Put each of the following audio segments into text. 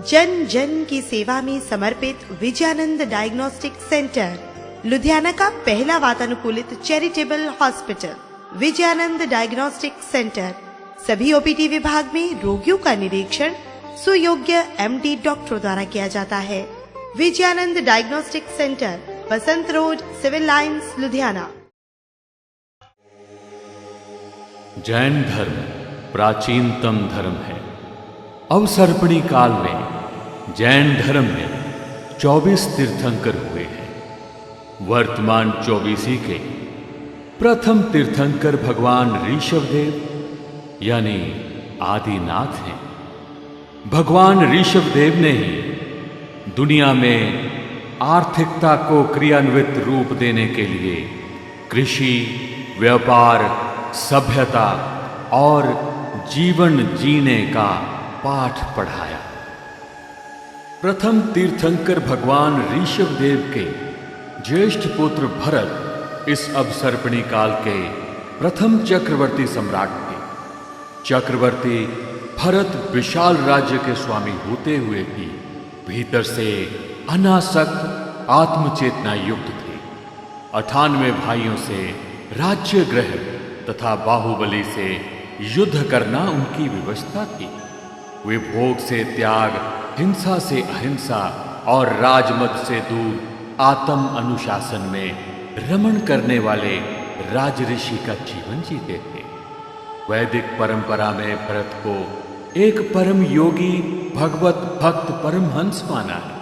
जन जन की सेवा में समर्पित विजयानंद डायग्नोस्टिक सेंटर, लुधियाना का पहला वातानुकूलित charitable hospital. Vijayanand Diagnostic centre सभी ओपीडी विभाग में रोगियों का निरीक्षण सुयोग्य एमडी डॉक्टरों द्वारा किया जाता है। Vijayanand Diagnostic Centre, Basant Road, Civil Lines, Ludhiana. Jain धर्म प्राचीनतम धर्म है। अवसर्पणी काल में जैन धर्म में 24 तीर्थंकर हुए हैं। वर्तमान 24 के प्रथम तीर्थंकर भगवान ऋषभदेव यानी आदिनाथ हैं। भगवान ऋषभदेव ने ही दुनिया में आर्थिकता को क्रियान्वित रूप देने के लिए कृषि, व्यापार, सभ्यता और जीवन जीने का पाठ पढ़ाया। प्रथम तीर्थंकर भगवान ऋषभदेव के ज्येष्ठ पुत्र भरत इस अवसर्पणी काल के प्रथम चक्रवर्ती सम्राट थे। चक्रवर्ती भरत विशाल राज्य के स्वामी होते हुए भी भीतर से अनासक्त आत्मचेतना युक्त थे। 98 भाइयों से राज्य ग्रहण तथा बाहुबली से युद्ध करना उनकी व्यवस्था थी। वे भोग से त्याग, हिंसा से अहिंसा और राजमद से दूर आत्म अनुशासन में रमण करने वाले राजऋषि का जीवन जीते थे। वैदिक परंपरा में भरत को एक परम योगी, भगवत भक्त परमहंस माना है,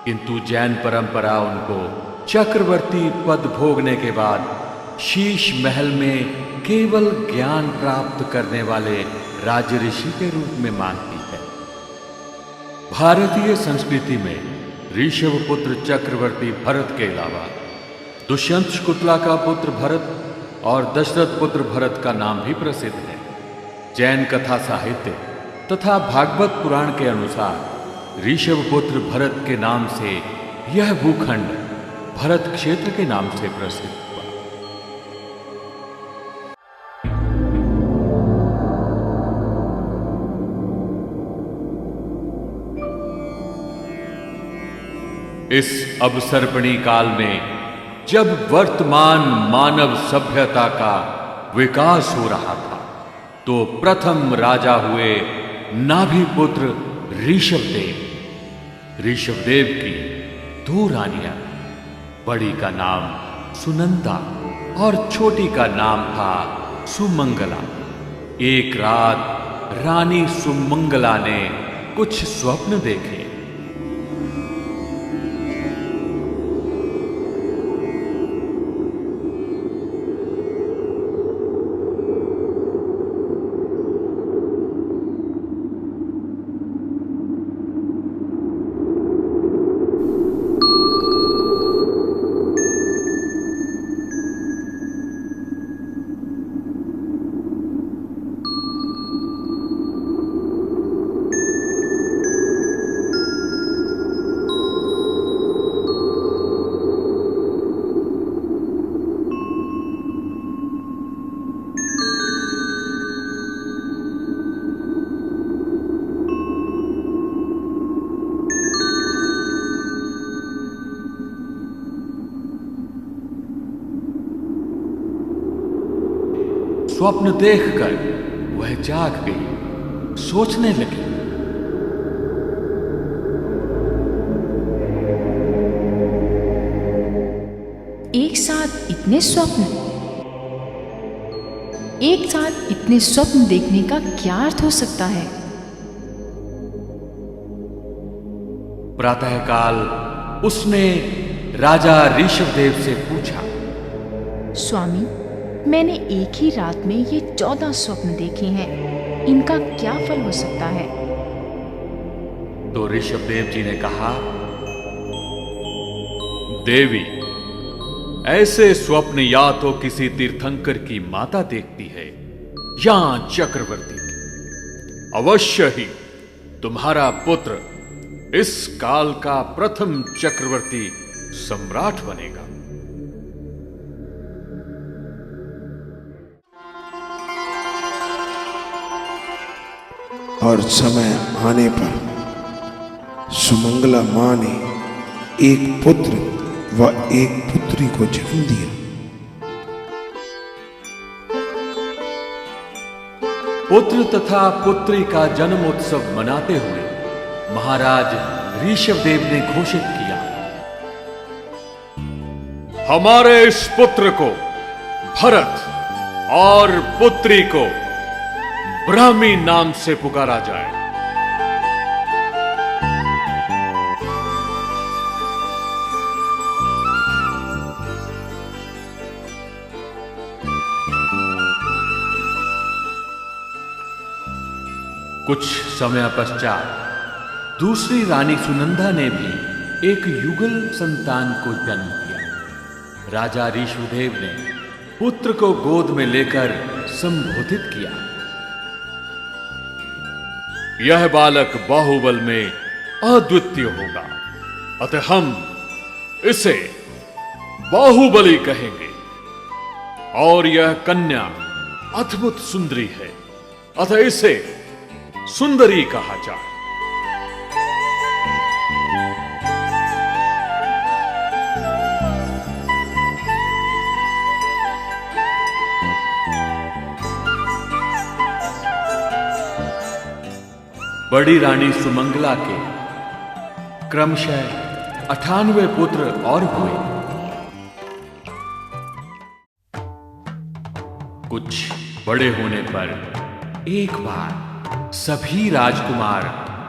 किंतु जैन परंपरा उनको चक्रवर्ती पद भोगने के बाद शीश महल में केवल ज्ञान प्राप्त करने वाले राजऋषि के रूप में मानती है। भारतीय संस्कृति में ऋषभपुत्र चक्रवर्ती भरत के अलावा दुष्यंत शुक्ला का पुत्र भरत और दशरथ पुत्र भरत का नाम भी प्रसिद्ध है। जैन कथा साहित्य तथा भागवत पुराण के अनुसार ऋषभपुत्र भरत के नाम से यह भूखंड भरत क्षेत्र के नाम से प्रसिद्ध हुआ। इस अवसर्पणी काल में जब वर्तमान मानव सभ्यता का विकास हो रहा था, तो प्रथम राजा हुए नाभिपुत्र ऋषभदेव। ऋषभदेव की 2 रानियां, बड़ी का नाम सुनंदा और छोटी का नाम था सुमंगला। एक रात रानी सुमंगला ने कुछ स्वप्न देखे। स्वप्न देखकर वह जाग गई, सोचने लगी। एक साथ इतने स्वप्न देखने का क्या अर्थ हो सकता है? प्रातःकाल उसने राजा ऋषभदेव से पूछा, स्वामी, मैंने एक ही रात में ये 14 स्वप्न देखे हैं, इनका क्या फल हो सकता है? तो ऋषभदेव जी ने कहा, देवी, ऐसे स्वप्न या तो किसी तीर्थंकर की माता देखती है या चक्रवर्ती की। अवश्य ही तुम्हारा पुत्र इस काल का प्रथम चक्रवर्ती सम्राट बनेगा। और समय आने पर सुमंगला मां ने एक पुत्र व एक पुत्री को जन्म दिया। पुत्र तथा पुत्री का जन्म उत्सव मनाते हुए महाराज ऋषभदेव ने घोषित किया, हमारे इस पुत्र को भरत और पुत्री को ब्राह्मी नाम से पुकारा जाए। कुछ समय पश्चात दूसरी रानी सुनंदा ने भी एक युगल संतान को जन्म दिया। राजा ऋषभदेव ने पुत्र को गोद में लेकर संबोधित किया, यह बालक बाहुबल में अद्वितीय होगा, अतः हम इसे बाहुबली कहेंगे। और यह कन्या अद्भुत सुंदरी है, अतः इसे सुंदरी कहा जाए। बड़ी रानी सुमंगला के क्रमशः 98 पुत्र और हुए। कुछ बड़े होने पर एक बार सभी राजकुमार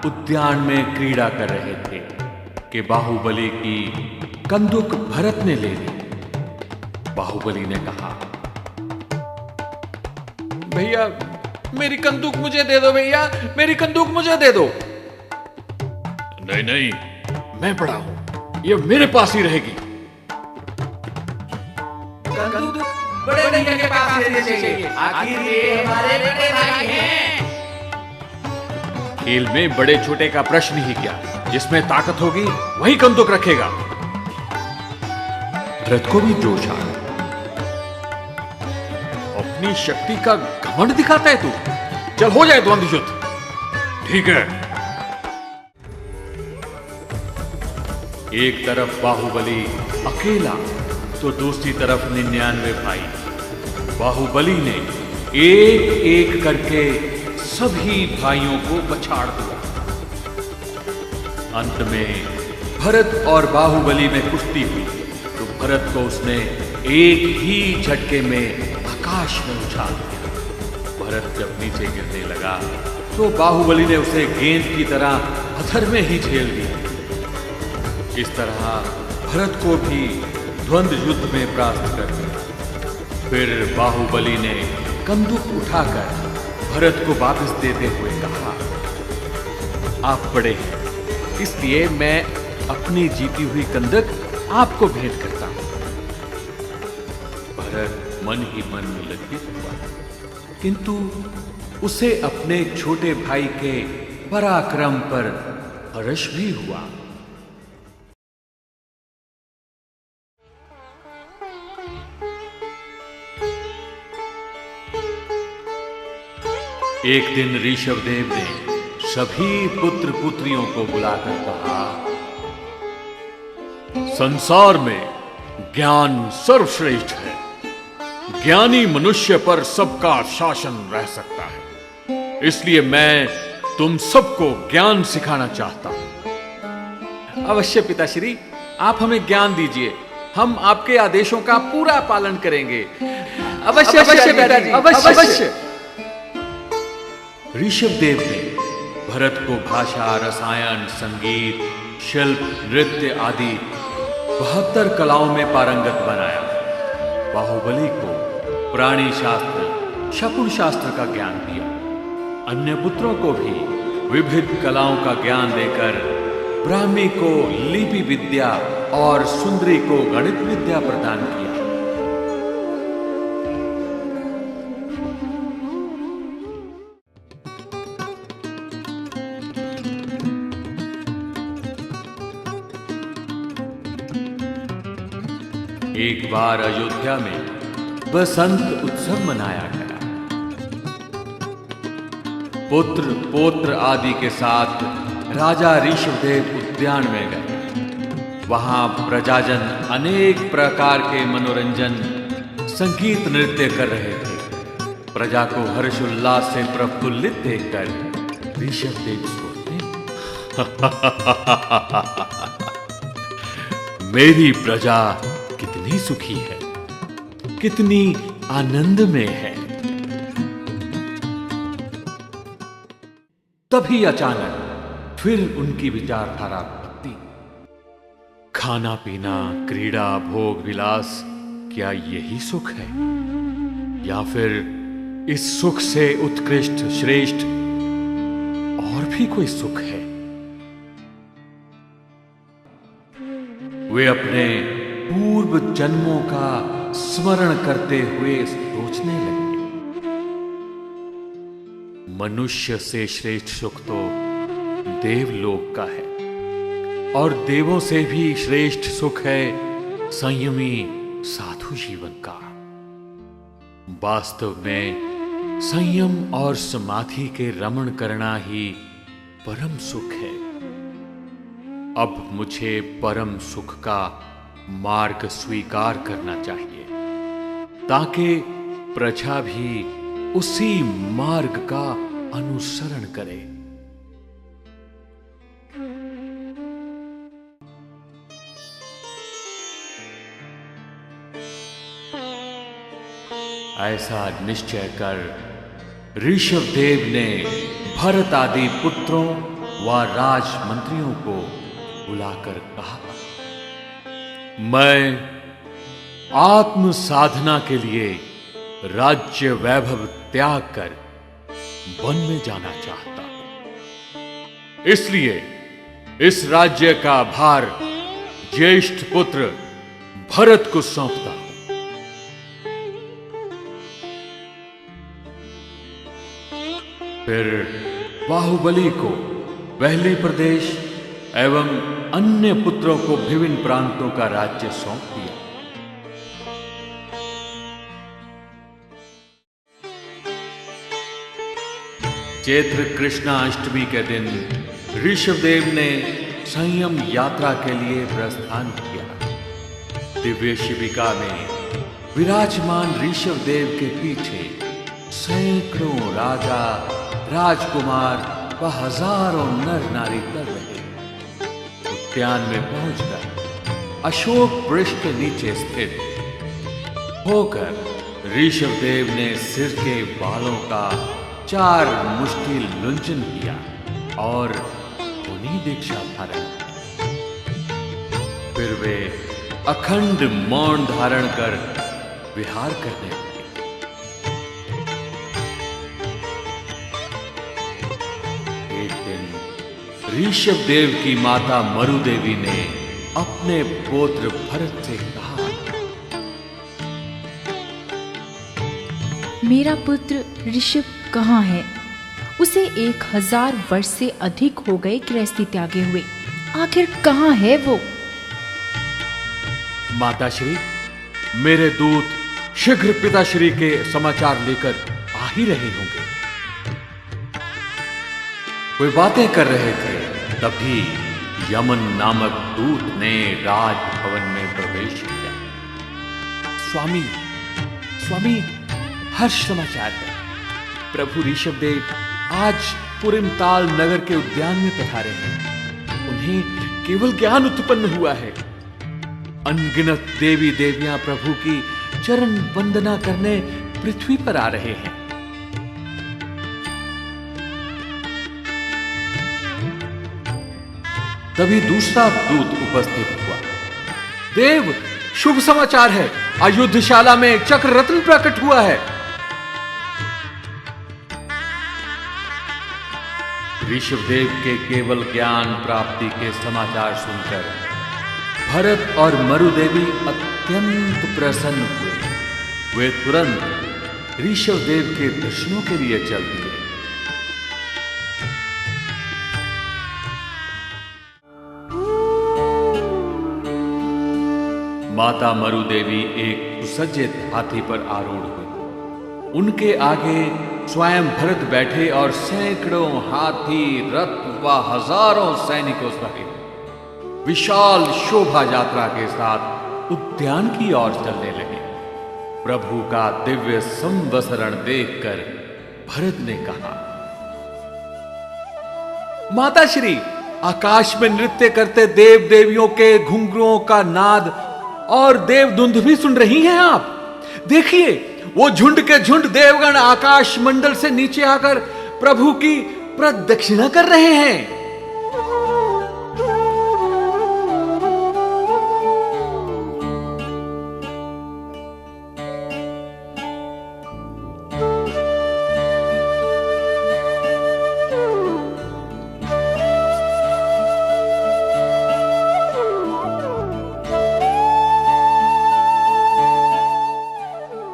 उद्यान में क्रीड़ा कर रहे थे कि बाहुबली की कंदुक भरत ने ले ली। बाहुबली ने कहा, भैया मेरी कंदूक मुझे दे दो, भैया मेरी कंदूक मुझे दे दो। नहीं नहीं, मैं बड़ा हूं, ये मेरे पास ही रहेगी। कंदूक बड़े भैया के पास रहनी चाहिए, आखिर ये हमारे बड़े भाई हैं। खेल में बड़े छोटे का प्रश्न ही क्या, जिसमें ताकत होगी वही कंदुक रखेगा। भरत को भी जोश आ गया। अपनी शक्ति का घमंड दिखाता है तू, चल हो जाए द्वंद्व युद्ध। ठीक है। एक तरफ बाहुबली अकेला तो दूसरी तरफ 99 भाई। बाहुबली ने एक एक करके सभी भाइयों को पछाड़ दिया। अंत में भरत और बाहुबली में कुश्ती हुई तो भरत को उसने एक ही झटके में आकाश में उछाल दिया। भरत जब नीचे गिरने लगा तो बाहुबली ने उसे गेंद की तरह पत्थर में ही झेल दिया। इस तरह भरत को भी द्वंद्व युद्ध में परास्त कर दिया। फिर बाहुबली ने कंदूक उठाकर भरत को वापस देते हुए कहा, आप बड़े हैं, इसलिए मैं अपनी जीती हुई कंदक आपको भेंट करता हूं। भरत मन ही मन में लज्जित हुआ, किंतु उसे अपने छोटे भाई के पराक्रम पर हर्ष भी हुआ। एक दिन ऋषभदेव ने सभी पुत्र पुत्रियों को बुलाकर कहा, संसार में ज्ञान सर्वश्रेष्ठ है। ज्ञानी मनुष्य पर सबका शासन रह सकता है, इसलिए मैं तुम सबको ज्ञान सिखाना चाहता हूं। अवश्य पिताश्री, आप हमें ज्ञान दीजिए, हम आपके आदेशों का पूरा पालन करेंगे। अवश्य अवश्य पिताजी, अवश्य। ऋषभदेव ने भरत को भाषा, रसायन, संगीत, शिल्प, नृत्य आदि 72 कलाओं में पारंगत बनाया। बाहुबली को प्राणी शास्त्र, शकुन शास्त्र का ज्ञान दिया। अन्य पुत्रों को भी विविध कलाओं का ज्ञान देकर ब्राह्मी को लिपि विद्या और सुंदरी को गणित विद्या प्रदान किया। एक बार अयोध्या में बसंत उत्सव मनाया गया। पुत्र, पौत्र आदि के साथ राजा ऋषभदेव उद्यान में गए। वहां प्रजाजन अनेक प्रकार के मनोरंजन, संगीत, नृत्य कर रहे थे। प्रजा को हर्षोल्लास से प्रफुल्लित देखकर ऋषभदेव सोचते, मेरी प्रजा कितनी सुखी है, कितनी आनंद में है। तभी अचानक फिर उनकी विचारधारा बदली। खाना पीना, क्रीड़ा, भोग विलास, क्या यही सुख है? या फिर इस सुख से उत्कृष्ट, श्रेष्ठ और भी कोई सुख है? वे अपने पूर्व जन्मों का स्मरण करते हुए सोचने लगे, मनुष्य से श्रेष्ठ सुख तो देवलोक का है, और देवों से भी श्रेष्ठ सुख है संयमी साधु जीवन का। वास्तव में संयम और समाधि के रमण करना ही परम सुख है। अब मुझे परम सुख का मार्ग स्वीकार करना चाहिए, ताकि प्रजा भी उसी मार्ग का अनुसरण करे। ऐसा निश्चय कर ऋषभदेव ने भरत आदि पुत्रों व राजमंत्रियों को बुलाकर कहा, मैं आत्म साधना के लिए राज्य वैभव त्याग कर वन में जाना चाहता हूं। इसलिए इस राज्य का भार ज्येष्ठ पुत्र भरत को सौंपता हूं। फिर बाहुबली को वहली प्रदेश एवं अन्य पुत्रों को विभिन्न प्रांतों का राज्य सौंप दिया। चैत्र कृष्णाष्टमी के दिन ऋषभदेव ने संयम यात्रा के लिए प्रस्थान किया। दिव्य शिविका में विराजमान ऋषभदेव के पीछे सैकड़ों राजा, राजकुमार व हजारों नर नारी कर रहे। उद्यान में पहुंचकर अशोक वृक्ष के नीचे स्थित होकर ऋषभदेव ने सिर के बालों का 4 मुष्टि लुंचन किया और उन्हीं दीक्षा धारण। फिर वे अखंड मौन धारण कर विहार करने लगे। एक दिन ऋषभदेव की माता मरुदेवी ने अपने पुत्र भरत से कहा, मेरा पुत्र ऋषभ कहाँ है? उसे 1000 वर्ष से अधिक हो गए गृहस्थी त्यागे हुए। आखिर कहाँ है वो? माताश्री, मेरे दूत शीघ्र पिताश्री के समाचार लेकर आ ही रहे होंगे। वे बातें कर रहे थे, तभी यमन नामक दूत ने राजभवन में प्रवेश किया। स्वामी, स्वामी, हर्ष समाचार है। प्रभु ऋषभदेव आज पुरिमताल नगर के उद्यान में पधारे हैं। उन्हें केवल ज्ञान उत्पन्न हुआ है। अनगिनत देवी देवियां प्रभु की चरण वंदना करने पृथ्वी पर आ रहे हैं। तभी दूसरा दूत उपस्थित हुआ। देव, शुभ समाचार है। अयोध्यशाला में चक्र रत्न प्रकट हुआ है। ऋषभदेव के केवल ज्ञान प्राप्ति के समाचार सुनकर भरत और मरुदेवी अत्यंत प्रसन्न हुए। वे तुरंत ऋषभदेव के दर्शनों के लिए चल दिए। माता मरुदेवी एक सुसज्जित हाथी पर आरूढ़ हुई। उनके आगे स्वयं भरत बैठे और सैकड़ों हाथी, रथ व हजारों सैनिकों सहित विशाल शोभा यात्रा के साथ उद्यान की ओर चलने लगे। प्रभु का दिव्य संवसरण देखकर भरत ने कहा, माता श्री, आकाश में नृत्य करते देव देवियों के घुंघरुओं का नाद और देवधुंध भी सुन रही हैं आप? देखिए, वो झुंड के झुंड देवगण आकाश मंडल से नीचे आकर प्रभु की प्रदक्षिणा कर रहे हैं।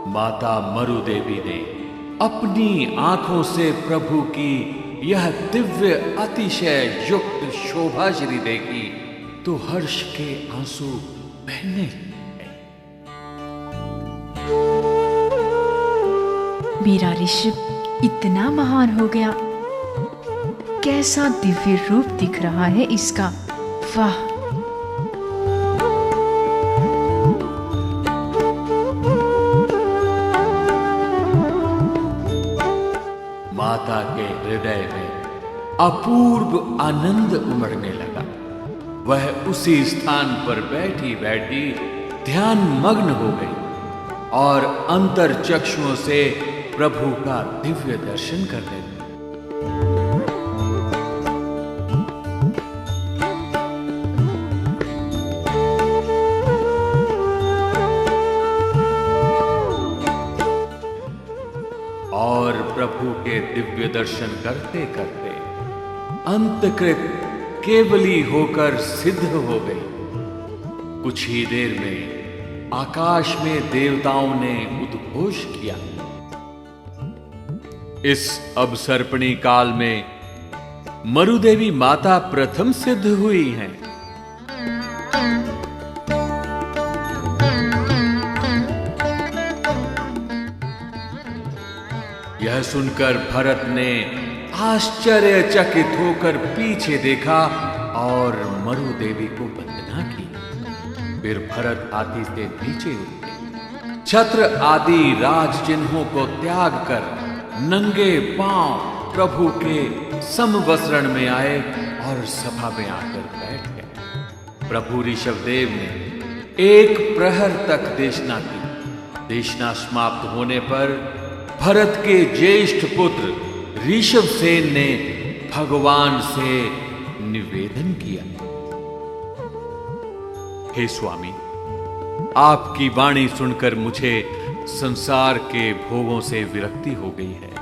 माता मरु देवी ने अपनी आंखों से प्रभु की यह दिव्य अतिशय युक्त शोभा श्री देखी तो हर्ष के आंसू बहने लगे। मेरा ऋषभ इतना महान हो गया, कैसा दिव्य रूप दिख रहा है इसका, वाह। माता के हृदय में अपूर्व आनंद उमड़ने लगा। वह उसी स्थान पर बैठी बैठी ध्यान मग्न हो गई और अंतर चक्षुओं से प्रभु का दिव्य दर्शन करने लगी। और प्रभु के दिव्य दर्शन करते करते अंतकृत केवली होकर सिद्ध हो गई। कुछ ही देर में आकाश में देवताओं ने उद्घोष किया। इस अवसर्पणी काल में मरुदेवी माता प्रथम सिद्ध हुई हैं। यह सुनकर भरत ने आश्चर्यचकित होकर पीछे देखा और मरु देवी को वंदना की। फिर भरत हाथी से नीचे उतरे, छत्र आदि राज चिन्हों को त्याग कर नंगे पांव प्रभु के समवस्त्रण में आए और सभा में आकर बैठ गए। प्रभु ऋषभदेव ने एक प्रहर तक देशना की। देशना समाप्त होने पर भरत के ज्येष्ठ पुत्र ऋषभसेन ने भगवान से निवेदन किया, हे स्वामी, आपकी वाणी सुनकर मुझे संसार के भोगों से विरक्ति हो गई है।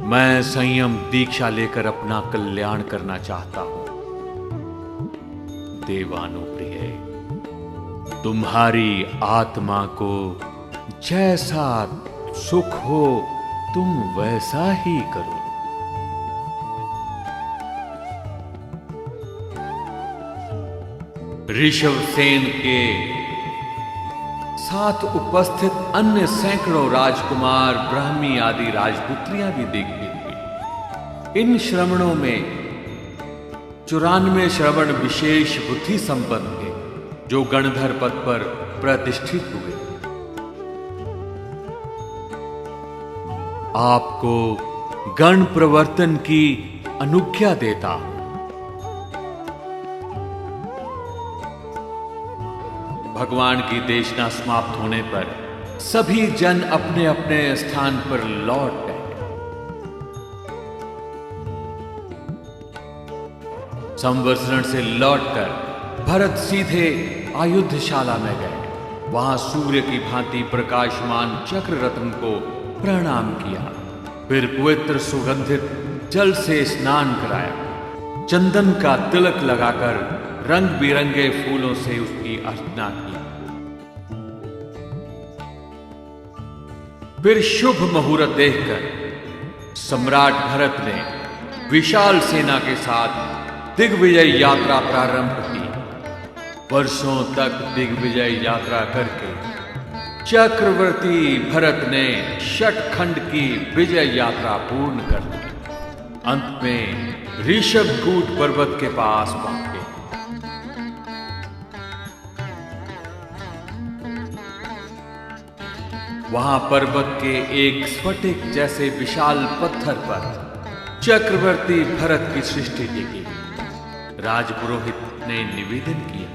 मैं संयम दीक्षा लेकर अपना कल्याण करना चाहता हूं। देवानुप्रिय, तुम्हारी आत्मा को जैसा सुख हो तुम वैसा ही करो। ऋषभसेन के साथ उपस्थित अन्य सैकड़ों राजकुमार, ब्राह्मी आदि राजपुत्रियां भी देखती हुई। इन श्रमणों में 94 श्रवण विशेष बुद्धि संपन्न थे, जो गणधर पद पर प्रतिष्ठित हुए। आपको गण प्रवर्तन की अनुज्ञा देता हूं। भगवान की देशना समाप्त होने पर सभी जन अपने अपने स्थान पर लौट गए। संवत्सरण से लौटकर भरत सीधे आयुधशाला में गए। वहां सूर्य की भांति प्रकाशमान चक्र रत्न को प्रणाम किया। फिर पवित्र सुगंधित जल से स्नान कराया। चंदन का तिलक लगाकर रंग बिरंगे फूलों से उसकी अर्चना की। फिर शुभ मुहूर्त देखकर सम्राट भरत ने विशाल सेना के साथ दिग्विजय यात्रा प्रारंभ की। वर्षों तक दिग्विजय यात्रा करके चक्रवर्ती भरत ने शतखंड की विजय यात्रा पूर्ण कर दी। अंत में ऋषभकूट पर्वत के पास पहुंचे। वहां पर्वत के एक स्फटिक जैसे विशाल पत्थर पर चक्रवर्ती भरत की सृष्टि देखी। राजपुरोहित ने निवेदन किया,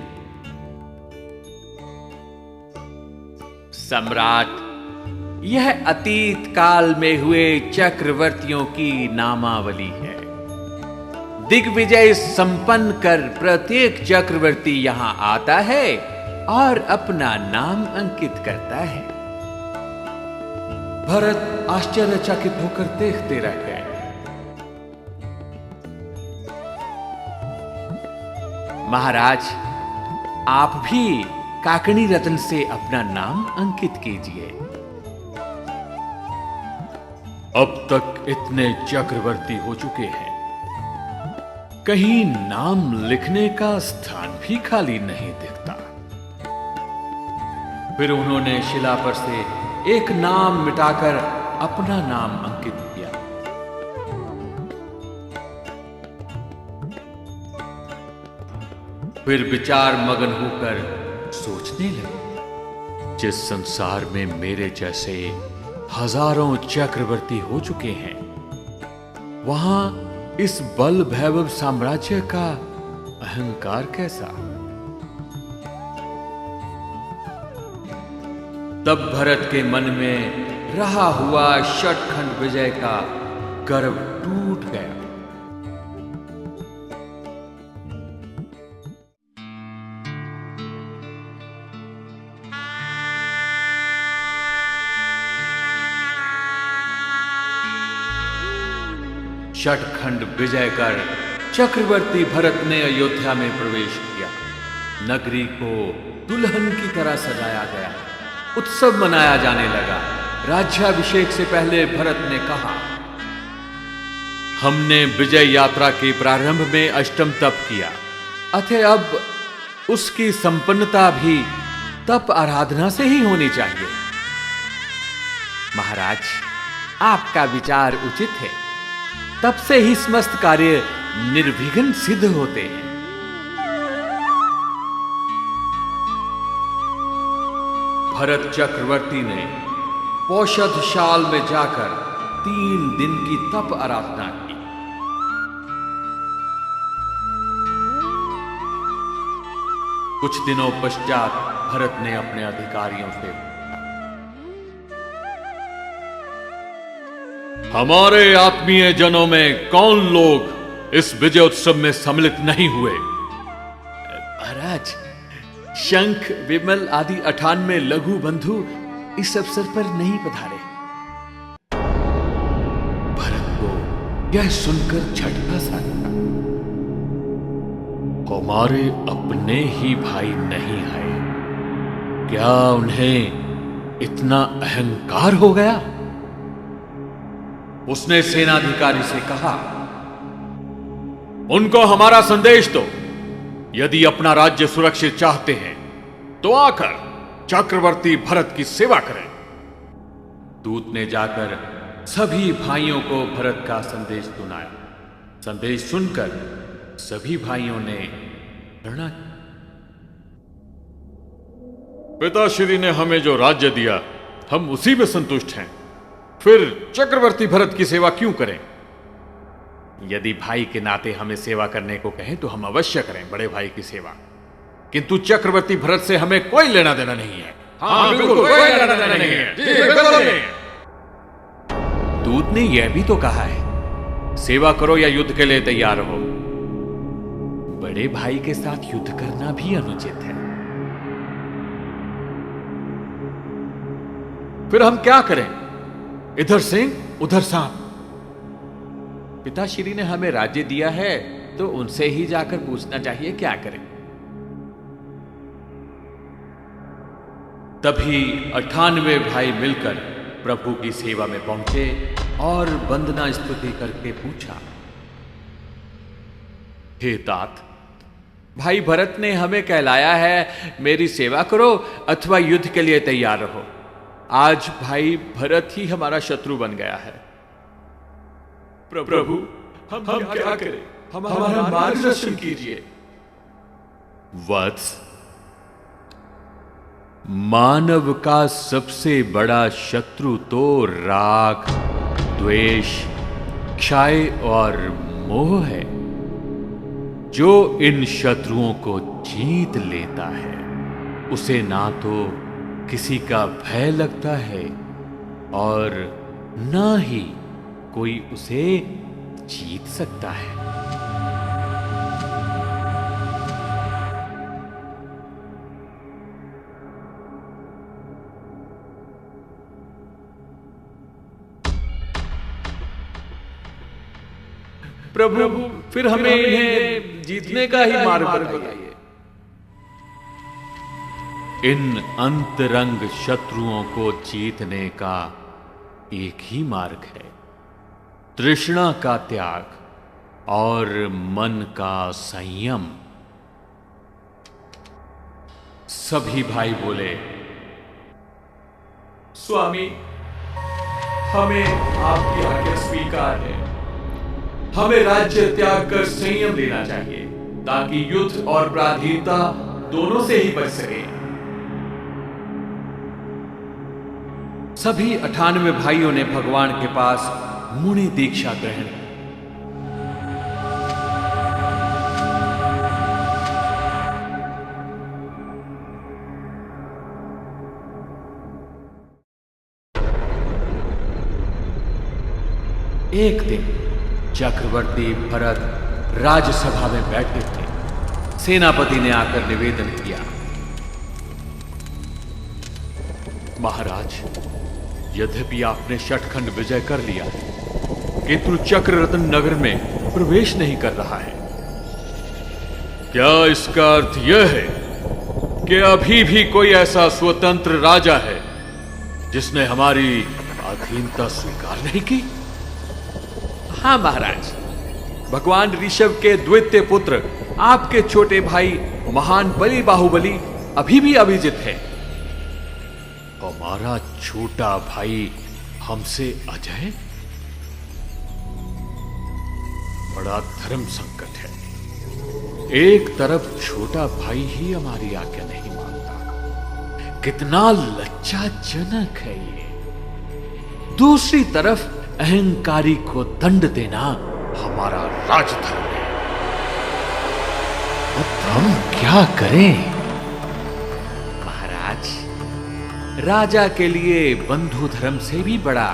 सम्राट, यह अतीत काल में हुए चक्रवर्तियों की नामावली है। दिग्विजय संपन्न कर प्रत्येक चक्रवर्ती यहां आता है और अपना नाम अंकित करता है। भरत आश्चर्यचकित होकर देखते रह गए। महाराज, आप भी काकणी रत्न से अपना नाम अंकित कीजिए। अब तक इतने चक्रवर्ती हो चुके हैं, कहीं नाम लिखने का स्थान भी खाली नहीं दिखता। फिर उन्होंने शिला पर से एक नाम मिटाकर अपना नाम अंकित किया। फिर विचार मगन होकर सोचने लगे, जिस संसार में मेरे जैसे हजारों चक्रवर्ती हो चुके हैं, वहां इस बल वैभव साम्राज्य का अहंकार कैसा। तब भरत के मन में रहा हुआ शतखंड विजय का गर्व टूट गया। शतखंड विजय कर चक्रवर्ती भरत ने अयोध्या में प्रवेश किया। नगरी को दुल्हन की तरह सजाया गया, उत्सव मनाया जाने लगा। राज्याभिषेक से पहले भरत ने कहा, हमने विजय यात्रा के प्रारंभ में अष्टम तप किया, अतः अब उसकी संपन्नता भी तप आराधना से ही होनी चाहिए। महाराज, आपका विचार उचित है। तब से ही समस्त कार्य निर्विघ्न सिद्ध होते हैं। भरत चक्रवर्ती ने पौषधशाल में जाकर 3 दिन की तप आराधना की। कुछ दिनों पश्चात भरत ने अपने अधिकारियों से, हमारे आत्मीय जनों में कौन लोग इस विजय उत्सव में सम्मिलित नहीं हुए? महाराज, शंख, विमल आदि 98 लघु बंधु इस अवसर पर नहीं पधारे। भरत को यह सुनकर झटका सा लगा। हमारे अपने ही भाई नहीं आए, क्या उन्हें इतना अहंकार हो गया? उसने सेनाधिकारी से कहा, उनको हमारा संदेश दो। यदि अपना राज्य सुरक्षित चाहते हैं तो आकर चक्रवर्ती भरत की सेवा करें। दूत ने जाकर सभी भाइयों को भरत का संदेश सुनाया। संदेश सुनकर सभी भाइयों ने प्रणा, पिताश्री ने हमें जो राज्य दिया, हम उसी में संतुष्ट हैं। फिर चक्रवर्ती भरत की सेवा क्यों करें? यदि भाई के नाते हमें सेवा करने को कहें तो हम अवश्य करें बड़े भाई की सेवा, किंतु चक्रवर्ती भरत से हमें कोई लेना देना नहीं है। हाँ, बिल्कुल कोई लेना देना नहीं है। जी, बिल्कुल नहीं। दूत ने यह भी तो कहा है, सेवा करो या युद्ध के लिए तैयार हो। बड़े भाई के साथ युद्ध करना भी अनुचित है। फिर हम क्या करें? इधर सिंह उधर सांप। पिताश्री ने हमें राज्य दिया है तो उनसे ही जाकर पूछना चाहिए क्या करें। तभी 98 भाई मिलकर प्रभु की सेवा में पहुंचे और वंदना स्तुति करके पूछा, हे तात, भाई भरत ने हमें कहलाया है मेरी सेवा करो अथवा युद्ध के लिए तैयार रहो। आज भाई भरत ही हमारा शत्रु बन गया है। प्रभु हम क्या करें, हमारा मार्गदर्शन कीजिए। वत्स, मानव का सबसे बड़ा शत्रु तो राग, द्वेष, क्षय और मोह है। जो इन शत्रुओं को जीत लेता है उसे ना तो किसी का भय लगता है और ना ही कोई उसे जीत सकता है। प्रभु फिर हमें इन्हें जीतने का ही मार्ग बताइए। इन अंतरंग शत्रुओं को जीतने का एक ही मार्ग है, तृष्णा का त्याग और मन का संयम। सभी भाई बोले, स्वामी हमें आपकी आज्ञा स्वीकार है। हमें राज्य त्याग कर संयम लेना चाहिए ताकि युद्ध और पराधीनता दोनों से ही बच सके। सभी 98 भाइयों ने भगवान के पास मुनि दीक्षा ग्रहण की। एक दिन चक्रवर्ती भरत राज्यसभा में बैठे थे। सेनापति ने आकर निवेदन किया, महाराज, यद्यपि आपने शतखंड विजय कर लिया है किंतु चक्ररत्न नगर में प्रवेश नहीं कर रहा है। क्या इसका अर्थ यह है कि अभी भी कोई ऐसा स्वतंत्र राजा है जिसने हमारी अधीनता स्वीकार नहीं की? हाँ महाराज, भगवान ऋषभ के द्वितीय पुत्र आपके छोटे भाई महान बलि बाहुबली अभी भी अभिजित है। हमारा छोटा भाई हमसे अजय? बड़ा धर्म संकट है। एक तरफ छोटा भाई ही हमारी आज्ञा नहीं मानता, कितना लज्जाजनक है ये। दूसरी तरफ अहंकारी को दंड देना हमारा राजधर्म है। अब हम क्या करें? महाराज, राजा के लिए बंधु धर्म से भी बड़ा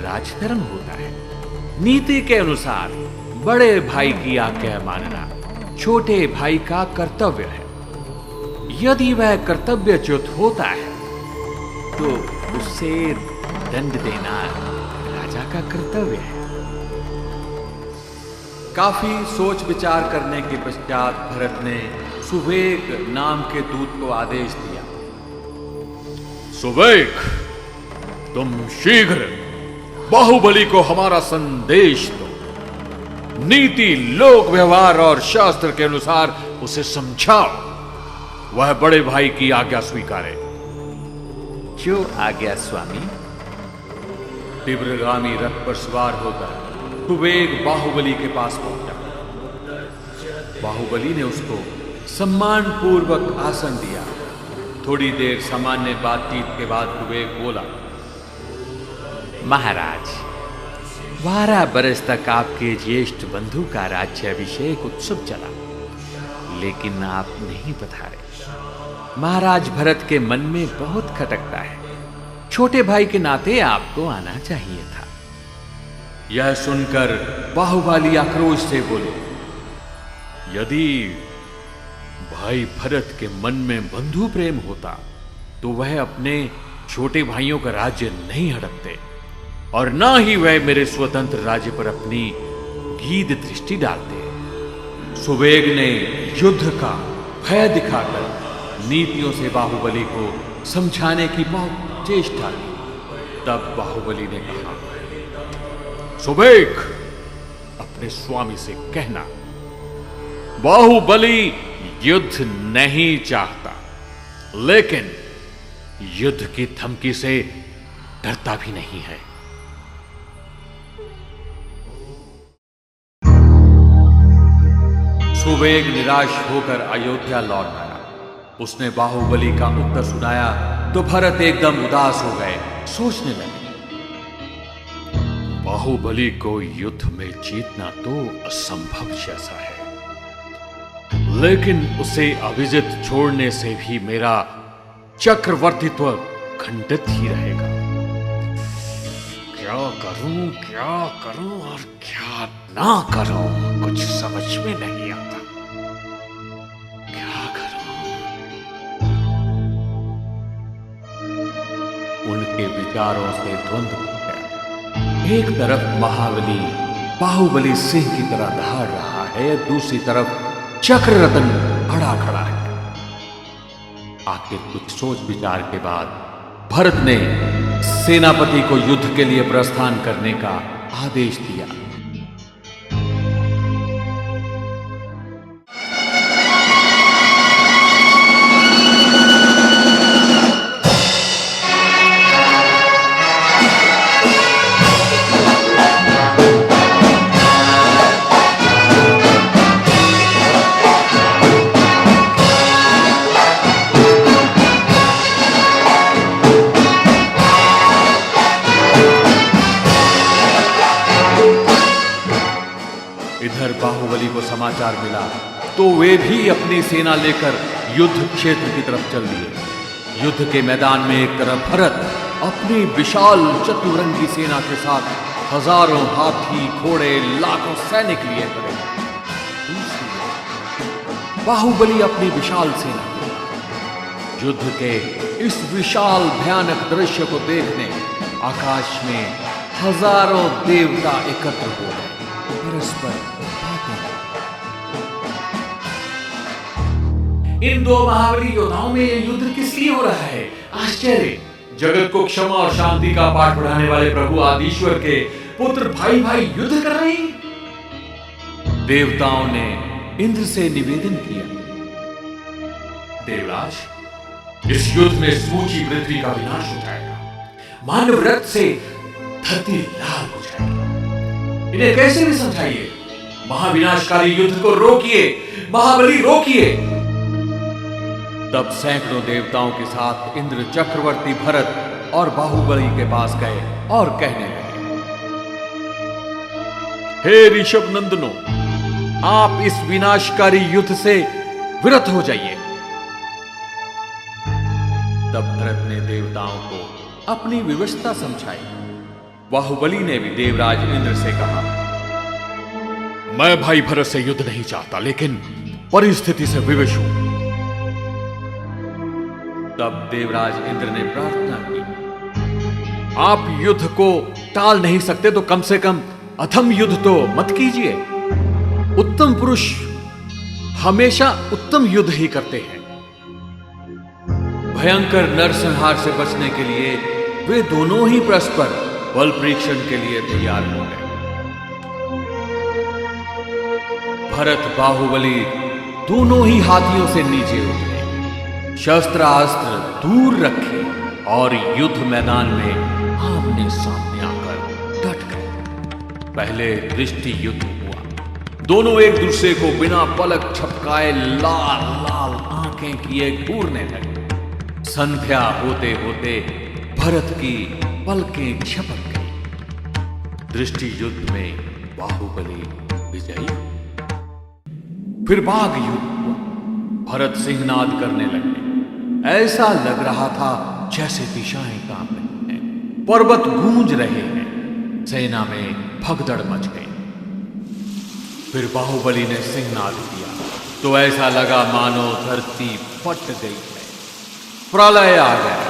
राजधर्म होता है। नीति के अनुसार बड़े भाई की आज्ञा मानना छोटे भाई का कर्तव्य है। यदि वह कर्तव्यच्युत होता है तो उसे दंड देना राजा का कर्तव्य है। काफी सोच विचार करने के पश्चात भरत ने सुवेग नाम के दूत को आदेश दिया, सुवेग, तुम शीघ्र बाहुबली को हमारा संदेश दो। नीति, लोक व्यवहार और शास्त्र के अनुसार उसे समझाओ, वह बड़े भाई की आज्ञा स्वीकारे। जो आज्ञा स्वामी। तीव्रगामी रथ पर सवार होकर सुवेग बाहुबली के पास पहुंचा। बाहुबली ने उसको सम्मान पूर्वक आसन दिया। थोड़ी देर सामान्य बातचीत के बाद सुवेग बोला, महाराज, 12 बरस तक आपके ज्येष्ठ बंधु का राज्याभिषेक उत्सव चला, लेकिन आप नहीं पधारे। महाराज भरत के मन में बहुत खटकता है। छोटे भाई के नाते आपको आना चाहिए था। यह सुनकर बाहुबली आक्रोश से बोले, यदि भाई भरत के मन में बंधु प्रेम होता तो वह अपने छोटे भाइयों का राज्य नहीं हड़पते और ना ही वह मेरे स्वतंत्र राज्य पर अपनी गीध दृष्टि डालते। सुवेग ने युद्ध का भय दिखाकर नीतियों से बाहुबली को समझाने की बहुत चेष्टा की। तब बाहुबली ने कहा, सुवेग, अपने स्वामी से कहना बाहुबली युद्ध नहीं चाहता, लेकिन युद्ध की धमकी से डरता भी नहीं है। सुवेग निराश होकर अयोध्या लौट आया। उसने बाहुबली का उत्तर सुनाया तो भरत एकदम उदास हो गए। सोचने लगे, बाहुबली को युद्ध में जीतना तो असंभव जैसा है, लेकिन उसे अविजित छोड़ने से भी मेरा चक्रवर्तीत्व खंडित ही रहेगा। क्या करूं और क्या ना करूं, कुछ समझ में नहीं आता। क्या करूं? उनके विचारों से द्वंद्व हो गया। एक तरफ महाबली बाहुबली सिंह की तरह दहाड़ रहा है, दूसरी तरफ चक्ररत्न अड़ा खड़ा है। आखिर कुछ सोच विचार के बाद भरत ने सेनापति को युद्ध के लिए प्रस्थान करने का आदेश दिया। इधर बाहुबली को समाचार मिला तो वे भी अपनी सेना लेकर युद्ध क्षेत्र की तरफ चल दिए। युद्ध के मैदान में एक तरफ भरत अपनी विशाल चतुरंगी सेना के साथ हजारों हाथी घोड़े लाखों सैनिक लिए खड़े। दूसरी तरफ बाहुबली अपनी विशाल सेना। युद्ध के इस विशाल भयानक दृश्य को देखने आकाश में हजारों देवता एकत्र हो गए। परस्पर इन दो महाबली योद्धाओं में यह युद्ध किस लिए हो रहा है? आश्चर्य! जगत को क्षमा और शांति का पाठ पढ़ाने वाले प्रभु आदिश्वर के पुत्र भाई भाई युद्ध कर रहे हैं। देवताओं ने इंद्र से निवेदन किया, देवराज, इस युद्ध में समूची पृथ्वी का विनाश हो जाएगा। मानव रक्त से धरती लाल हो जाएगी। इन्हें कैसे भी समझाइए, महाविनाशकारी युद्ध को रोकिए, महाबली रोकिए। तब सैकड़ों देवताओं के साथ इंद्र चक्रवर्ती भरत और बाहुबली के पास गए और कहने लगे, हे ऋषभ नंदनो, आप इस विनाशकारी युद्ध से विरत हो जाइए। तब भरत ने देवताओं को अपनी विवशता समझाई। बाहुबली ने भी देवराज इंद्र से कहा, मैं भाई भरत से युद्ध नहीं चाहता, लेकिन परिस्थिति से विवश हूं। तब देवराज इंद्र ने प्रार्थना की, आप युद्ध को टाल नहीं सकते तो कम से कम अधम युद्ध तो मत कीजिए। उत्तम पुरुष हमेशा उत्तम युद्ध ही करते हैं। भयंकर नरसंहार से बचने के लिए वे दोनों ही परस्पर बल परीक्षण के लिए तैयार हो गए। भरत बाहुबली दोनों ही हाथियों से नीचे उतरे, शस्त्रास्त्र दूर रखे और युद्ध मैदान में आमने सामने आकर डट गए। पहले दृष्टि युद्ध हुआ। दोनों एक दूसरे को बिना पलक झपकाए लाल लाल आंखें किए घूरने लगे। संध्या होते होते भरत की पलकें झपक गई। दृष्टि युद्ध में बाहुबली विजयी। फिर बाघ युद्ध हुआ। भरत सिंहनाद करने लगे। ऐसा लग रहा था जैसे दिशाएं कांप रही हैं, पर्वत गूंज रहे हैं। सेना में भगदड़ मच गई। फिर बाहुबली ने सिंहनाद किया तो ऐसा लगा मानो धरती फट गई है, प्रलय आ गया।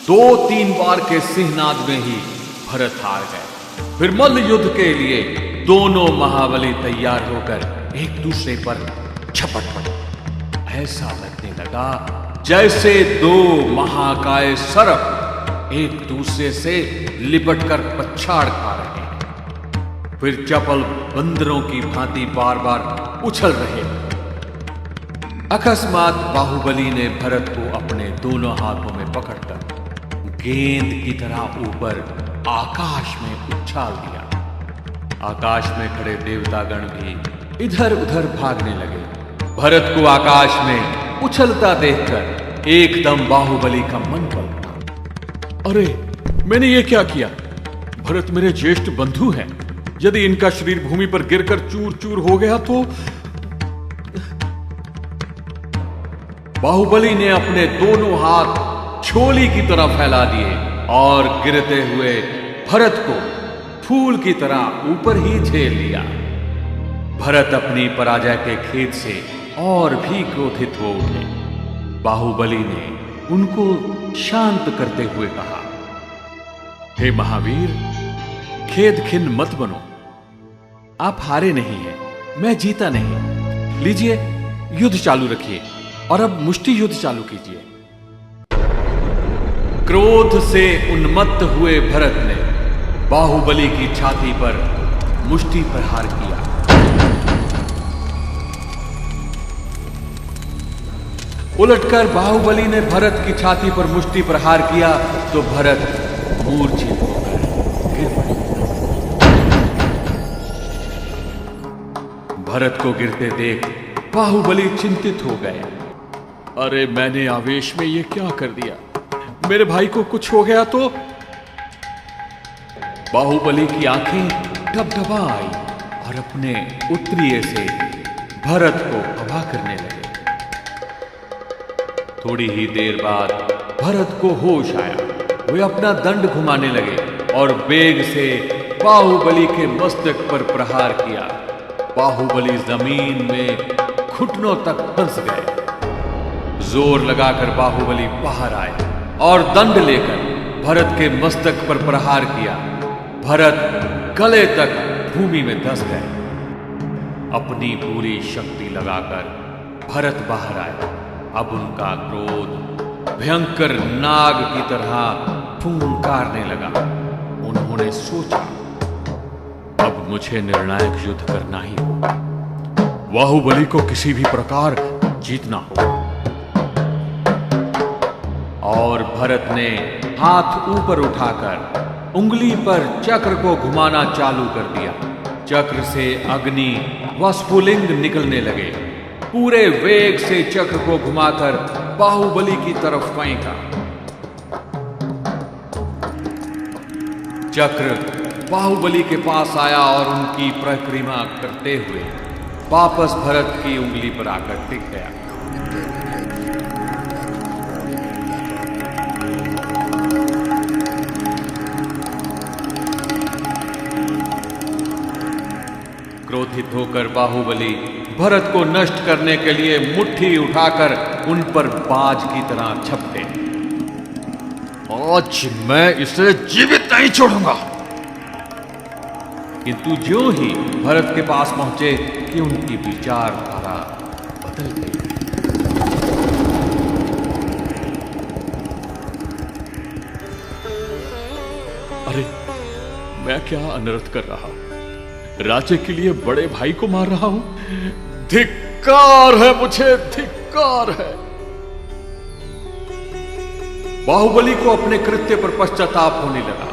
2-3 बार के सिंहनाद में ही भरत हार गए। फिर मल्ल युद्ध के लिए दोनों महाबली तैयार होकर एक दूसरे पर झपट पड़े। ऐसा लगने लगा जैसे 2 महाकाय सर्प एक दूसरे से लिपटकर पछाड़ खा रहे हैं। फिर चपल बंदरों की भांति बार बार उछल रहे। अकस्मात बाहुबली ने भरत को अपने दोनों हाथों में पकड़कर गेंद की तरह ऊपर आकाश में उछाल दिया। आकाश में खड़े देवतागण भी इधर उधर भागने लगे। भरत को आकाश में उछलता देखकर एकदम बाहुबली का मन पलटा। अरे, मैंने ये क्या किया? भरत मेरे ज्येष्ठ बंधु हैं। यदि इनका शरीर भूमि पर गिरकर चूर चूर हो गया तो। बाहुबली ने अपने दोनों हाथ छोली की तरह फैला दिए और गिरते हुए भरत को फूल की तरह ऊपर ही झेल लिया। भरत अपनी पराजय के खेद से और भी क्रोधित हो उठे। बाहुबली ने उनको शांत करते हुए कहा, हे महावीर, खेद खिन्न मत बनो। आप हारे नहीं हैं, मैं जीता नहीं। लीजिए, युद्ध चालू रखिए और अब मुष्टि युद्ध चालू कीजिए। क्रोध से उन्मत्त हुए भरत ने बाहुबली की छाती पर मुष्टि प्रहार किया। उलटकर बाहुबली ने भरत की छाती पर मुष्टि प्रहार किया तो भरत मूर्छित होकर गिर पड़ा। भरत को गिरते देख बाहुबली चिंतित हो गए। अरे, मैंने आवेश में ये क्या कर दिया? मेरे भाई को कुछ हो गया तो? बाहुबली की आंखें डबडबा आई और अपने उत्तरीय से भरत को हवा करने लगे। थोड़ी ही देर बाद भरत को होश आया। वे अपना दंड घुमाने लगे और वेग से बाहुबली के मस्तक पर प्रहार किया। बाहुबली जमीन में घुटनों तक फंस गए। जोर लगाकर बाहुबली बाहर आए और दंड लेकर भरत के मस्तक पर प्रहार किया। भरत गले तक भूमि में धंस गए। अपनी पूरी शक्ति लगाकर भरत बाहर आए। अब उनका क्रोध भयंकर नाग की तरह फूंकारने लगा। उन्होंने सोचा, अब मुझे निर्णायक युद्ध करना ही होगा। बाहुबली को किसी भी प्रकार जीतना होगा। और भरत ने हाथ ऊपर उठाकर उंगली पर चक्र को घुमाना चालू कर दिया। चक्र से अग्नि व स्फुलिंग निकलने लगे। पूरे वेग से चक्र को घुमाकर बाहुबली की तरफ फेंका। चक्र बाहुबली के पास आया और उनकी परिक्रमा करते हुए वापस भरत की उंगली पर आकर टिक गया। क्रोधित होकर बाहुबली भरत को नष्ट करने के लिए मुट्ठी उठाकर उन पर बाज की तरह झपटे। आज मैं इसे जीवित नहीं छोड़ूंगा। किंतु ज्यों ही भरत के पास पहुंचे कि उनकी विचारधारा बदल गई। अरे, मैं क्या अनर्थ कर रहा हूं? राज्य के लिए बड़े भाई को मार रहा हूं। धिक्कार है मुझे, धिक्कार है। बाहुबली को अपने कृत्य पर पश्चाताप होने लगा।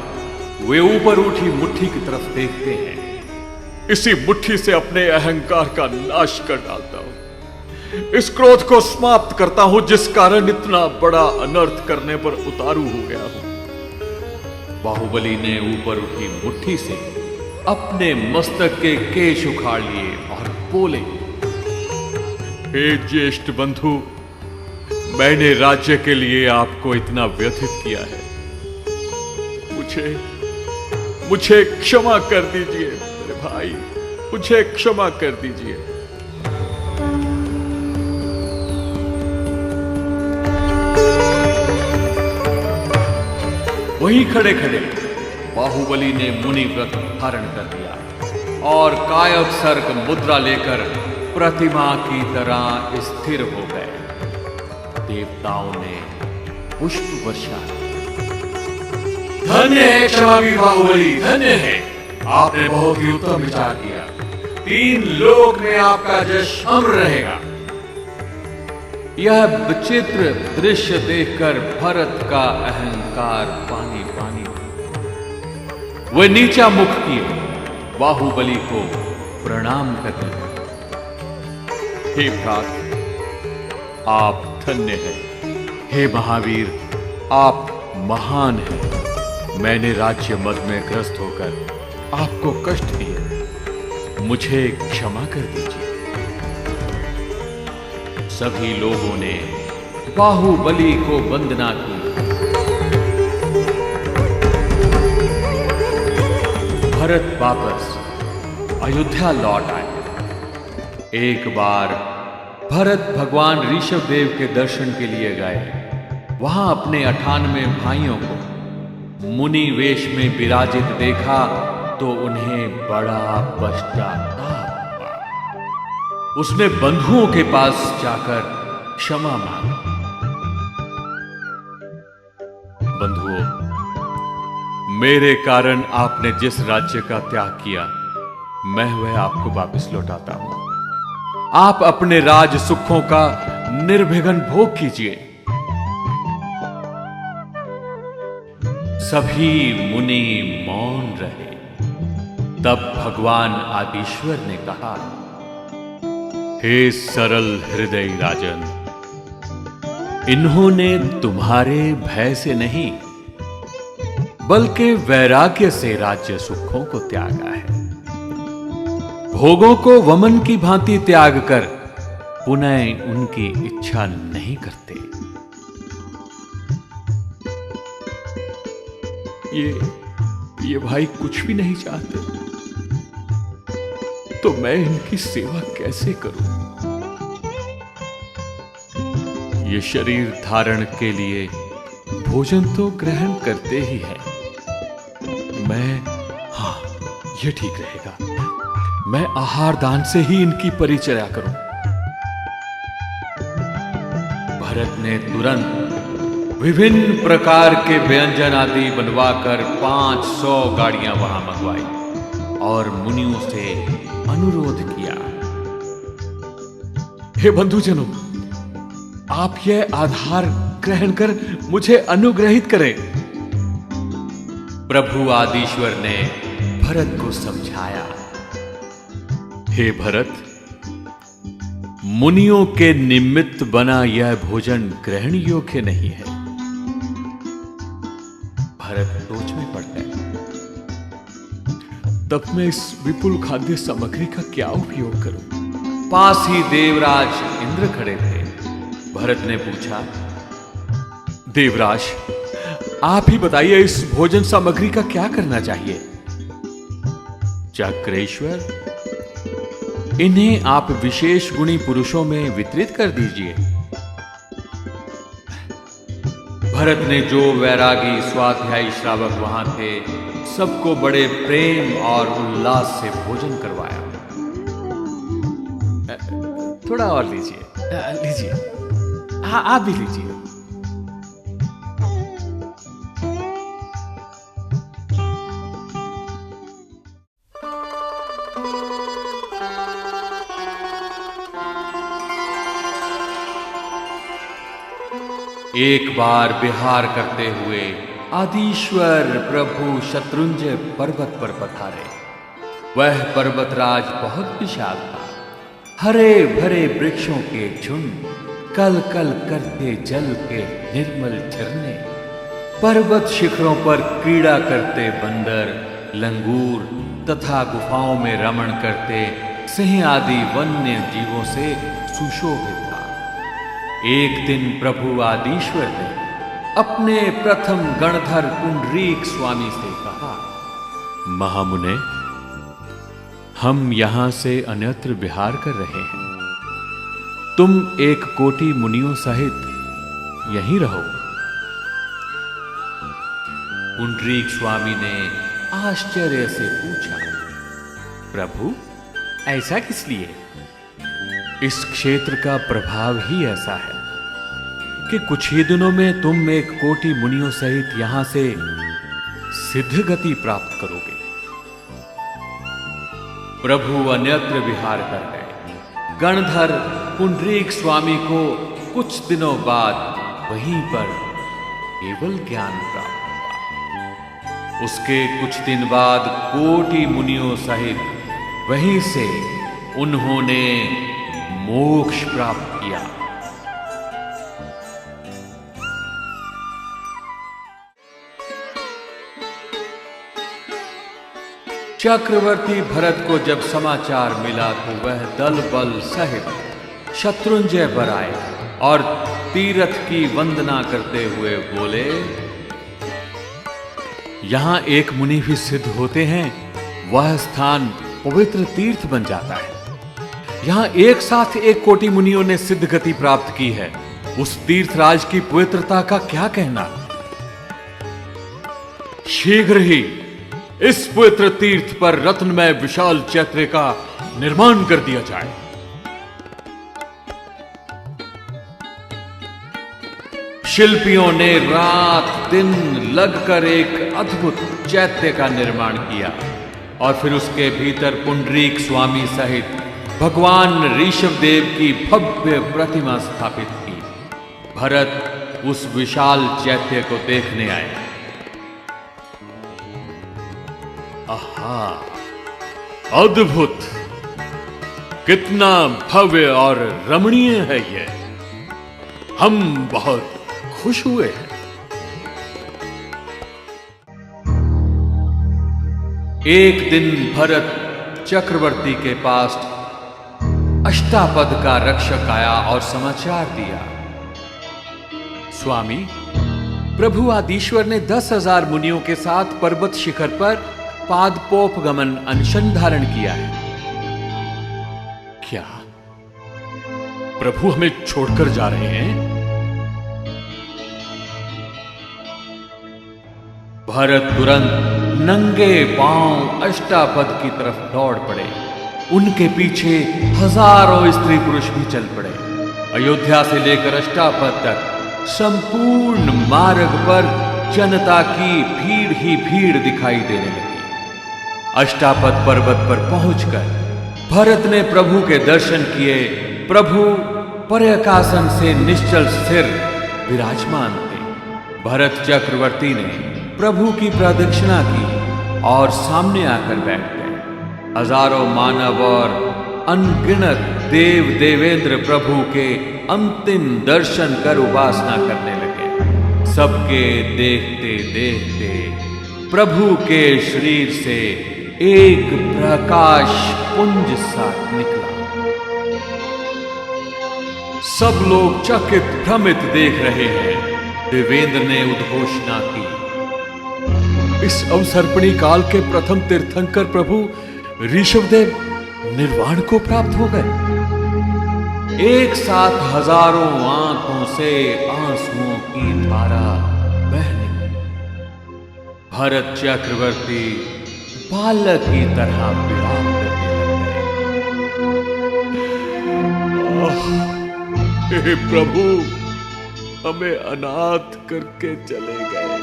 वे ऊपर उठी मुट्ठी की तरफ देखते हैं। इसी मुट्ठी से अपने अहंकार का नाश कर डालता हूं। इस क्रोध को समाप्त करता हूं जिस कारण इतना बड़ा अनर्थ करने पर उतारू हो गया हूं। बाहुबली ने ऊपर उठी मुट्ठी से अपने मस्तक के केश उखाड़ लिए और बोले, हे ज्येष्ठ बंधु, मैंने राज्य के लिए आपको इतना व्यथित किया है। मुझे क्षमा कर दीजिए मेरे भाई, मुझे क्षमा कर दीजिए। वहीं खड़े खड़े बाहुबली ने मुनि व्रत धारण कर दिया और कायक सर्ग मुद्रा लेकर प्रतिमा की तरह स्थिर हो गए। देवताओं ने पुष्प वर्षा। धन्य है क्षमावी बाहुबली, धन्य है। आपने बहुत ही उत्तम विचार किया। 3 लोक में आपका यश अमर रहेगा। यह विचित्र दृश्य देखकर भरत का अहंकार पानी पानी हो। वह नीचा मुख किए बाहुबली को प्रणाम करने लगे। हे भ्रात, आप धन्य हैं। हे महावीर, आप महान हैं। मैंने राज्य मद में ग्रस्त होकर आपको कष्ट दिए, मुझे क्षमा कर दीजिए। सभी लोगों ने बाहुबली को वंदना की। भरत वापस अयोध्या लौट आए। एक बार भरत भगवान ऋषभ देव के दर्शन के लिए गए। वहां अपने 98 भाइयों को मुनि वेश में विराजित देखा तो उन्हें बड़ा पश्चाताप हुआ। उसने बंधुओं के पास जाकर क्षमा मांगी। बंधुओं, मेरे कारण आपने जिस राज्य का त्याग किया, मैं वह आपको वापस लौटाता हूं। आप अपने राज सुखों का निर्विघ्न भोग कीजिए। सभी मुनि मौन रहे। तब भगवान आदिश्वर ने कहा, हे सरल हृदय राजन, इन्होंने तुम्हारे भय से नहीं बल्कि वैराग्य से राज्य सुखों को त्यागा है। भोगों को वमन की भांति त्याग कर पुनः उनकी इच्छा नहीं करते। ये भाई कुछ भी नहीं चाहते, तो मैं इनकी सेवा कैसे करूं? ये शरीर धारण के लिए भोजन तो ग्रहण करते ही हैं। हाँ, ये ठीक रहेगा। मैं आहार दान से ही इनकी परिचर्या करूं। भरत ने तुरंत विभिन्न प्रकार के व्यंजन आदि बनवाकर 500 गाड़ियां वहां मंगवाई और मुनियों से अनुरोध किया, हे बंधुजनों, आप यह आहार ग्रहण कर मुझे अनुग्रहित करें। प्रभु आदिश्वर ने भरत को समझाया, हे भरत, मुनियों के निमित्त बना यह भोजन ग्रहण योग्य नहीं है। भरत सोच में पड़ गए। तब मैं इस विपुल खाद्य सामग्री का क्या उपयोग करूं? पास ही देवराज इंद्र खड़े थे। भरत ने पूछा, देवराज, आप ही बताइए, इस भोजन सामग्री का क्या करना चाहिए? चक्रेश्वर, इन्हें आप विशेष गुणी पुरुषों में वितरित कर दीजिए। भरत ने जो वैरागी स्वाध्यायी श्रावक वहां थे, सबको बड़े प्रेम और उल्लास से भोजन करवाया। थोड़ा और लीजिए। हाँ, आप भी लीजिए। एक बार विहार करते हुए आदिश्वर प्रभु शत्रुंजय पर्वत पर पधारे। वह पर्वतराज बहुत विशाल था। हरे भरे वृक्षों के झुंड, कल कल करते जल के निर्मल झरने, पर्वत शिखरों पर क्रीड़ा करते बंदर, लंगूर तथा गुफाओं में रमण करते सिंह आदि वन्य जीवों से सुशोभित था। एक दिन प्रभु आदिश्वर ने अपने प्रथम गणधर पुंडरीक स्वामी से कहा, महामुने, हम यहां से अन्यत्र विहार कर रहे हैं। तुम एक कोटि मुनियों सहित यहीं रहो। पुंडरीक स्वामी ने आश्चर्य से पूछा, प्रभु, ऐसा किस लिए? इस क्षेत्र का प्रभाव ही ऐसा है कि कुछ ही दिनों में तुम एक कोटि मुनियों सहित यहां से सिद्ध गति प्राप्त करोगे। प्रभु अन्यत्र विहार कर गए। गणधर पुंडरीक स्वामी को कुछ दिनों बाद वहीं पर केवल ज्ञान प्राप्त हुआ। उसके कुछ दिन बाद कोटि मुनियों सहित वहीं से उन्होंने मोक्ष प्राप्त किया। चक्रवर्ती भरत को जब समाचार मिला तो वह दल बल सहित शत्रुंजय पर आए और तीरथ की वंदना करते हुए बोले, यहां एक मुनि भी सिद्ध होते हैं, वह स्थान पवित्र तीर्थ बन जाता है। यहां एक साथ 1 कोटि मुनियों ने सिद्ध गति प्राप्त की है। उस तीर्थराज की पवित्रता का क्या कहना। शीघ्र ही इस पवित्र तीर्थ पर रत्नमय विशाल चैत्य का निर्माण कर दिया जाए। शिल्पियों ने रात दिन लगकर एक अद्भुत चैत्य का निर्माण किया और फिर उसके भीतर पुंडरीक स्वामी सहित भगवान ऋषभदेव की भव्य प्रतिमा स्थापित की। भरत उस विशाल चैत्य को देखने आए। आहा, अद्भुत, कितना भव्य और रमणीय है यह। हम बहुत खुश हुए हैं। एक दिन भरत चक्रवर्ती के पास अष्टापद का रक्षक आया और समाचार दिया, स्वामी, प्रभु आदिश्वर ने 10,000 मुनियों के साथ पर्वत शिखर पर पादपोपगमन अनशन धारण किया है। क्या प्रभु हमें छोड़कर जा रहे हैं? भरत तुरंत नंगे पांव अष्टापद की तरफ दौड़ पड़े। उनके पीछे हजारों स्त्री पुरुष भी चल पड़े। अयोध्या से लेकर अष्टापद तक संपूर्ण मार्ग पर जनता की भीड़ ही भीड़ दिखाई देने लगी। अष्टापद पर्वत पर पहुंचकर भरत ने प्रभु के दर्शन किए। प्रभु पर्यकासन से निश्चल स्थिर विराजमान थे। भरत चक्रवर्ती ने प्रभु की प्रदक्षिणा की और सामने आकर बैठ गए। हजारों मानव और अनगिनत देव देवेंद्र प्रभु के अंतिम दर्शन कर उपासना करने लगे। सबके देखते देखते प्रभु के शरीर से एक प्रकाश पुंज सा निकला। सब लोग चकित भ्रमित देख रहे हैं। देवेंद्र ने उद्घोषणा की, इस अवसर्पणी काल के प्रथम तीर्थंकर प्रभु ऋषभदेव निर्वाण को प्राप्त हो गए। एक साथ हजारों आंखों से आंसुओं की धारा बह निकली। भरत चक्रवर्ती बालक की तरह विलाप करने लगे। हे प्रभु, हमें अनाथ करके चले गए।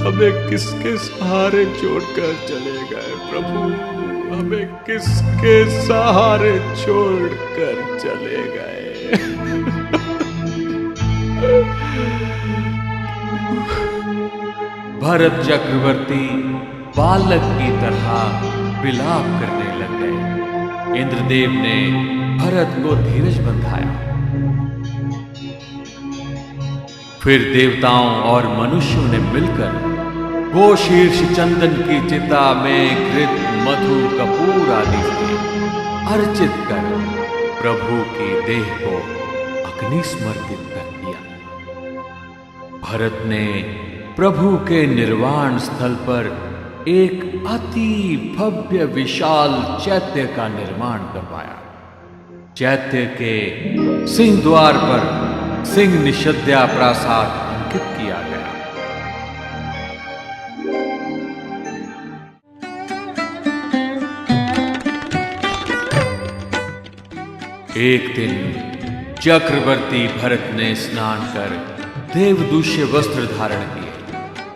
हमें किसके सहारे छोड़कर चले गए प्रभु? हमें किसके सहारे छोड़कर चले गए? भरत चक्रवर्ती बालक की तरह विलाप करने लग गए। इंद्रदेव ने भरत को धीरज बंधाया। फिर देवताओं और मनुष्यों ने मिलकर गोशीर्ष चंदन की चिता में घृत, मधु, कपूर आदि से अर्चित कर प्रभु की देह को अग्नि समर्पित कर दिया। भरत ने प्रभु के निर्वाण स्थल पर एक अति भव्य विशाल चैत्य का निर्माण करवाया। चैत्य के सिंह द्वार पर सिंह निषद्या प्रासाद अंकित किया गया। एक दिन चक्रवर्ती भरत ने स्नान कर देवदूष्य वस्त्र धारण किए,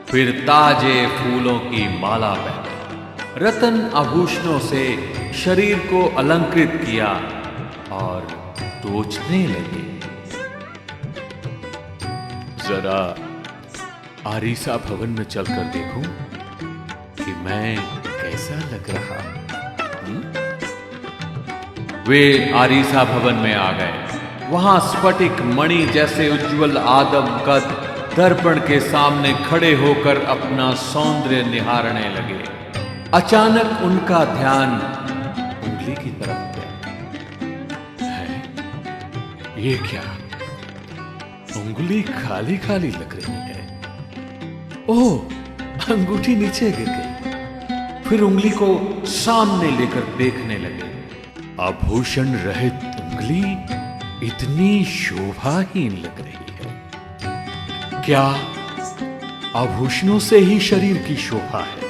फिर ताजे फूलों की माला पहनी, रतन आभूषणों से शरीर को अलंकृत किया और सोचने लगे, जरा आरीसा भवन में चलकर देखूं कि मैं कैसा लग रहा। वे आरीसा भवन में आ गए। वहां स्फटिक मणि जैसे उज्जवल आदम कद दर्पण के सामने खड़े होकर अपना सौंदर्य निहारने लगे। अचानक उनका ध्यान उंगली की तरफ गया। है, ये क्या? उंगली खाली खाली लग रही है। ओह, अंगूठी नीचे गिर गई। फिर उंगली को सामने लेकर देखने लगे। आभूषण रहित उंगली इतनी शोभाहीन लग रही है। क्या आभूषणों से ही शरीर की शोभा है?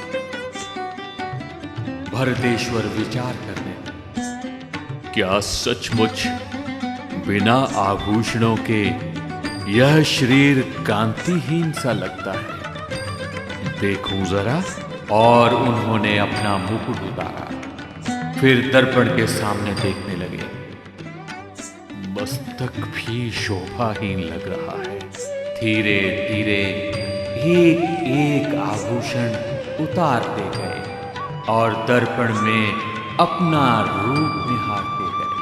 भरतेश्वर विचार करने लगे, क्या सचमुच बिना आभूषणों के यह शरीर कांतिहीन सा लगता है? देखूं जरा। और उन्होंने अपना मुकुट उतारा, फिर दर्पण के सामने देखने लगे। मस्तक भी शोभाहीन लग रहा है। धीरे धीरे एक एक आभूषण उतारते गए और दर्पण में अपना रूप निहारते गए।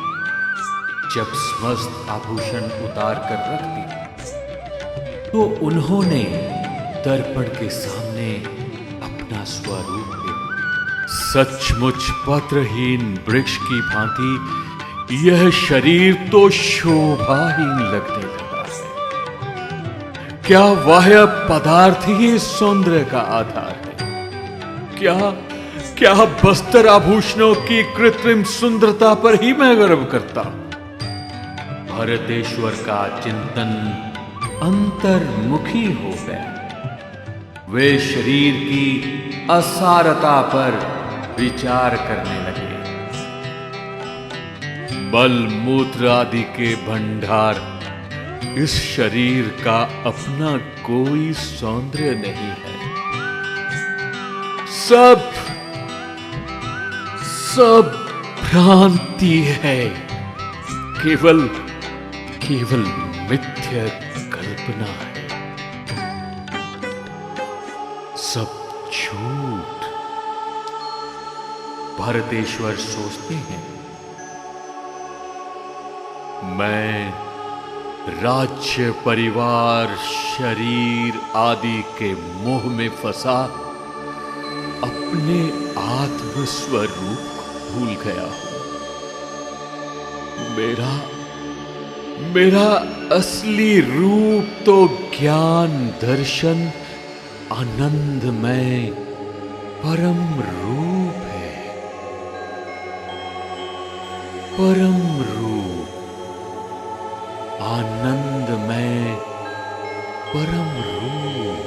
जब समस्त आभूषण उतार कर रख दिए तो उन्होंने दर्पण के सामने अपना स्वरूप देखा। सचमुच पत्रहीन वृक्ष की भांति यह शरीर तो शोभाहीन लगने लगा है। क्या बाह्य पदार्थ ही सौंदर्य का आधार है? क्या बस्तर आभूषणों की कृत्रिम सुंदरता पर ही मैं गर्व करता हूं। भरतेश्वर का चिंतन अंतर्मुखी हो गया। वे शरीर की असारता पर विचार करने लगे। बल मूत्र आदि के भंडार इस शरीर का अपना कोई सौंदर्य नहीं है। सब भ्रांति है, केवल मिथ्या कल्पना है, सब झूठ। भरतेश्वर सोचते हैं, मैं राज्य परिवार शरीर आदि के मोह में फंसा अपने आत्म स्वरूप को भूल गया हूं। मेरा असली रूप तो ज्ञान दर्शन आनंदमय परम रूप है। परम रूप, आनंदमय परम रूप।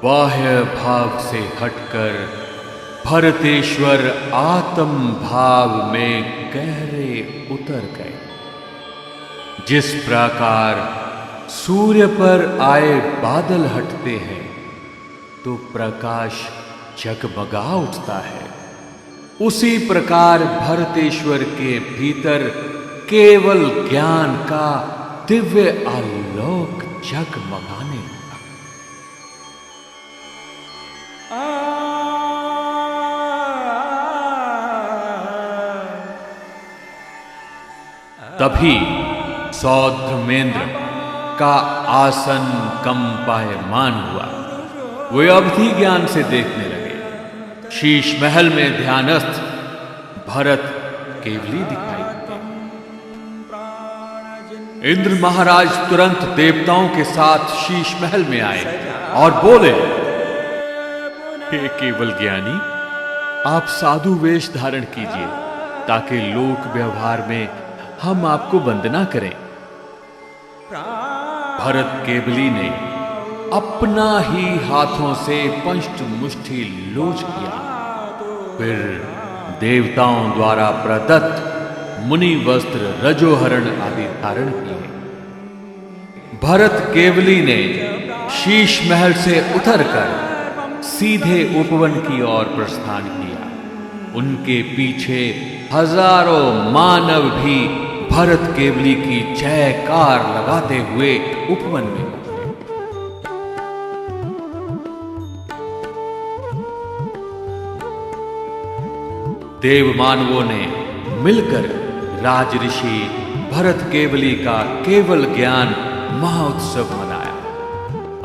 बाह्य भाव से हटकर भरतेश्वर आत्म भाव में गहरे उतर गए। जिस प्रकार सूर्य पर आए बादल हटते हैं तो प्रकाश जगमगा उठता है, उसी प्रकार भरतेश्वर के भीतर केवल ज्ञान का दिव्य आलोक जगमगाने लगा। तभी सौधर्मेंद्र का आसन कंपायमान हुआ। वे अवधि ज्ञान से देखने लगे। शीश महल में ध्यानस्थ भरत केवली दिखाई दिए। इंद्र महाराज तुरंत देवताओं के साथ शीश महल में आए और बोले, हे केवल ज्ञानी, आप साधु वेश धारण कीजिए ताकि लोक व्यवहार में हम आपको वंदना करें। भरत केवली ने अपना ही हाथों से पंच मुष्टि लोच किया। फिर देवताओं द्वारा प्रदत्त मुनि वस्त्र रजोहरण आदि धारण किए। भरत केवली ने शीश महल से उतरकर सीधे उपवन की ओर प्रस्थान किया। उनके पीछे हजारों मानव भी भरत केवली की जयकार लगाते हुए उपवन में पहुंचे। देव मानवों ने मिलकर राज ऋषि भरत केवली का केवल ज्ञान महोत्सव मनाया।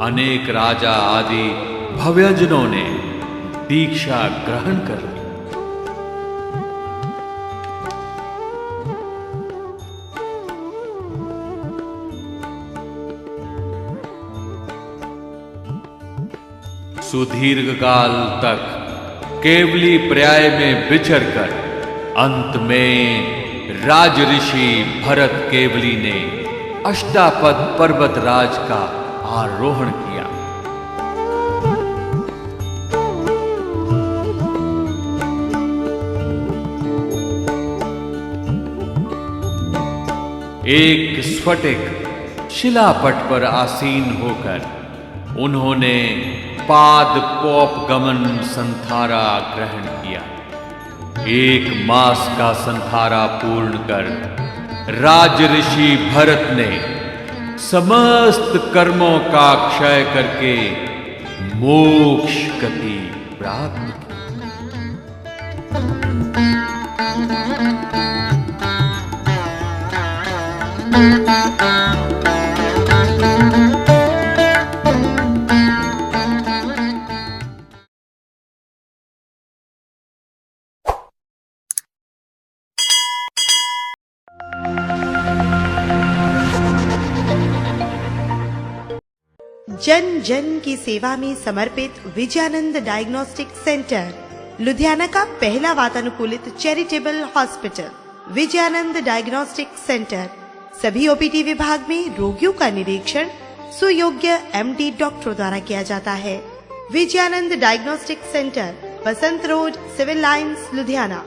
अनेक राजा आदि भव्यजनों ने दीक्षा ग्रहण कर ली। सुदीर्घ काल तक केवली पर्याय में विचर कर अंत में राज ऋषि भरत केवली ने अष्टापद पर्वत राज का आरोहण किया। एक स्फटिक शिलापट पर आसीन होकर उन्होंने पाद पोप गमन संथारा ग्रहण किया। 1 मास का संथारा पूर्ण कर राज ऋषि भरत ने समस्त कर्मों का क्षय करके मोक्ष गति प्राप्त की। जन जन की सेवा में समर्पित विजयानंद डायग्नोस्टिक सेंटर, लुधियाना का पहला वातानुकूलित charitable hospital. Vijayanand Diagnostic centre सभी ओपीडी विभाग में रोगियों का निरीक्षण सुयोग्य एमडी डॉक्टरों द्वारा किया जाता है। Vijayanand Diagnostic Centre, Basant Road, Civil Lines, Ludhiana.